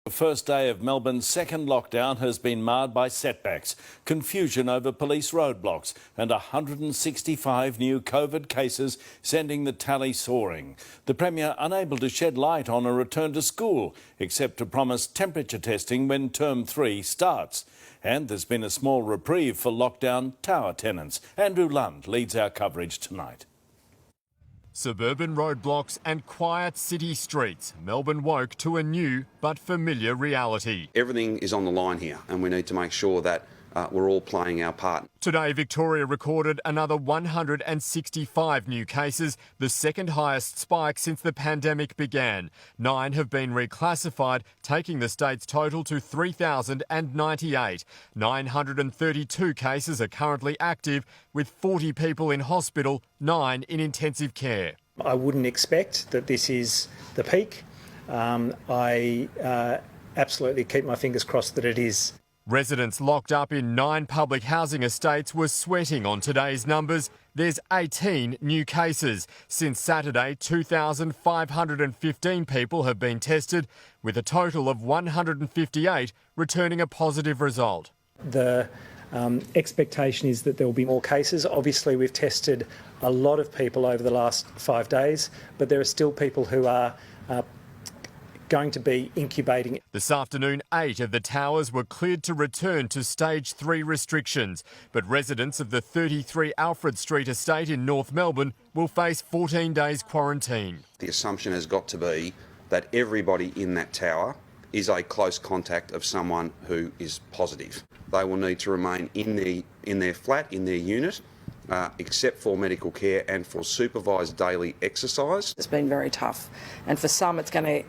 The first day of Melbourne's second lockdown has been marred by setbacks, confusion over police roadblocks and 165 new COVID cases, sending the tally soaring. The Premier unable to shed light on a return to school, except to promise temperature testing when Term 3 starts. And there's been a small reprieve for lockdown tower tenants. Andrew Lund leads our coverage tonight. Suburban roadblocks and quiet city streets, Melbourne woke to a new but familiar reality. Everything is on the line here and we need to make sure that we're all playing our part. Today, Victoria recorded another 165 new cases, the second highest spike since the pandemic began. 9 have been reclassified, taking the state's total to 3,098. 932 cases are currently active, with 40 people in hospital, 9 in intensive care. I wouldn't expect that this is the peak. I absolutely keep my fingers crossed that it is. Residents locked up in 9 public housing estates were sweating on today's numbers. There's 18 new cases. Since Saturday, 2,515 people have been tested, with a total of 158 returning a positive result. The expectation is that there will be more cases. Obviously, we've tested a lot of people over the last 5 days, but there are still people who are going to be incubating. This afternoon, 8 of the towers were cleared to return to stage 3 restrictions, but residents of the 33 Alfred Street estate in North Melbourne will face 14 days quarantine. The assumption has got to be that everybody in that tower is a close contact of someone who is positive. They will need to remain in their flat, in their unit, except for medical care and for supervised daily exercise. It's been very tough, and for some it's going to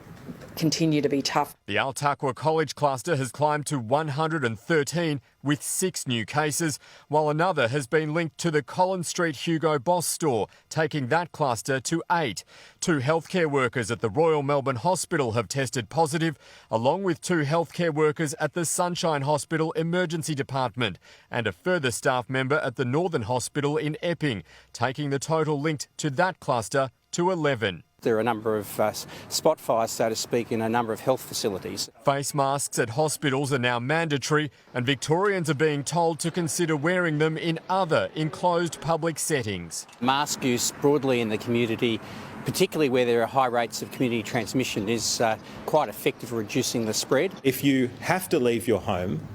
continue to be tough. The Altaqua College cluster has climbed to 113 with 6 new cases, while another has been linked to the Collins Street Hugo Boss store, taking that cluster to 8. 2 healthcare workers at the Royal Melbourne Hospital have tested positive, along with 2 healthcare workers at the Sunshine Hospital Emergency Department and a further staff member at the Northern Hospital in Epping, taking the total linked to that cluster to 11. There are a number of spot fires, so to speak, in a number of health facilities. Face masks at hospitals are now mandatory, and Victorians are being told to consider wearing them in other enclosed public settings. Mask use broadly in the community, particularly where there are high rates of community transmission, is quite effective for reducing the spread. If you have to leave your home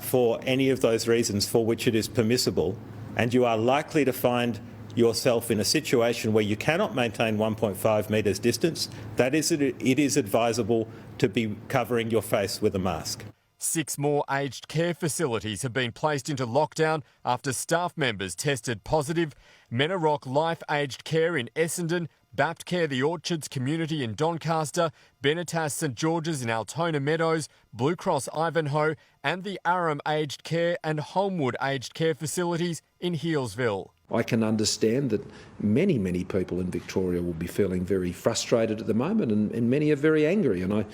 for any of those reasons for which it is permissible, and you are likely to find yourself in a situation where you cannot maintain 1.5 metres distance, it is advisable to be covering your face with a mask. 6 more aged care facilities have been placed into lockdown after staff members tested positive. Menorock Life Aged Care in Essendon, Baptcare The Orchards Community in Doncaster, Benetas St George's in Altona Meadows, Blue Cross Ivanhoe and the Aram Aged Care and Homewood Aged Care facilities in Healesville. I can understand that many people in Victoria will be feeling very frustrated at the moment, and many are very angry, and I'm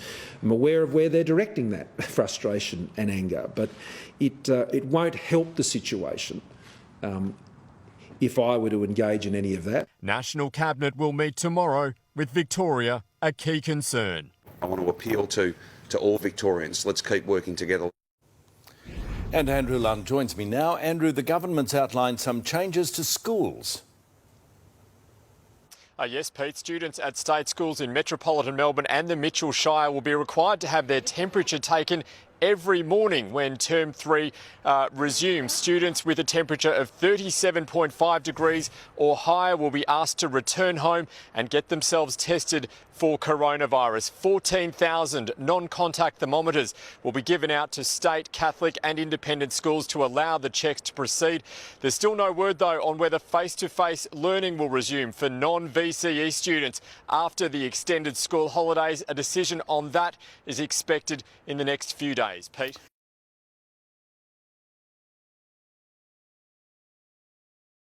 aware of where they're directing that frustration and anger, but it won't help the situation if I were to engage in any of that. National Cabinet will meet tomorrow, with Victoria a key concern. I want to appeal to all Victorians. Let's keep working together. And Andrew Lund joins me now. Andrew, the government's outlined some changes to schools. Yes, Pete. Students at state schools in metropolitan Melbourne and the Mitchell Shire will be required to have their temperature taken every morning when Term 3 resumes. Students with a temperature of 37.5 degrees or higher will be asked to return home and get themselves tested for coronavirus. 14,000 non-contact thermometers will be given out to state, Catholic and independent schools to allow the checks to proceed. There's still no word, though, on whether face-to-face learning will resume for non-VCE students after the extended school holidays. A decision on that is expected in the next few days. Pete?